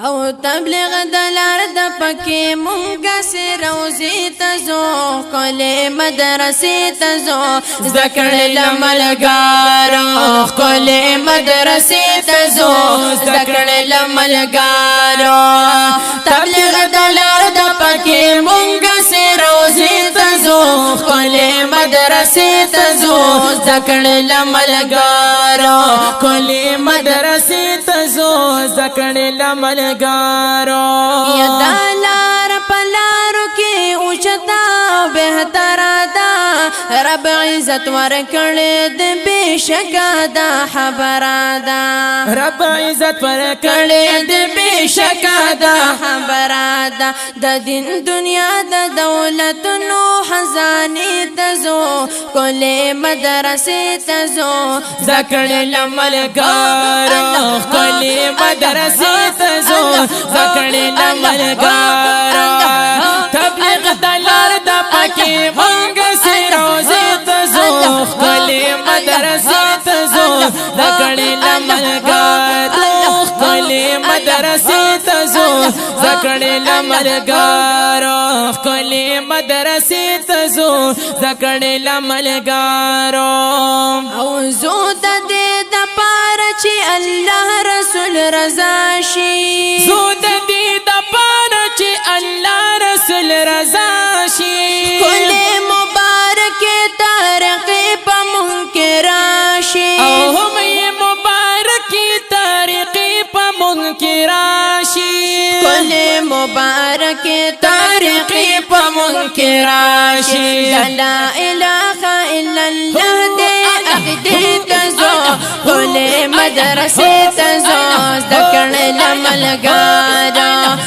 او تبلیغ دلار د پکې مونږه سي روزي تزو کله مدرسې تزو ذکر لملګارو کله مدرسې تزو ذکر لملګارو تبلیغ دلار د پکې مونږه سي روزي تزو کله مدرسې تزو ذکر لملګارو کله مدرسې تزو ذکر لملګارو یا دلار پلارو کی اوچتا بہترا دا رب عزت ورکړې د بشکا دا خبره دا رب عزت ورکړې د بشکا دا خبره دا د دین دنیا د دولت نو خزانه تزو کله مدرسې تزو ذکر لملګارو کله مدرسې تزو ذکر لملګارو تبلیغ دلار د پکې مونږ سي روزي تزو کله مدرسې تزو ذکر لملګارو کله مدرسې تزو ذکر لملګارو کله مدرسې تزو ذکر لملګارو او زو د دې د پاره چې الله رسول رضا شي زو د دې د پاره چې الله رسول رضا شي کله مبارک طارق په منکر راشي او هم مبارک طارق په منکر راشي کله مبارک طارق په منکر راشي لا اله الا الله دې اهدي تزو کله مدرسې تزو ذکر لملګارو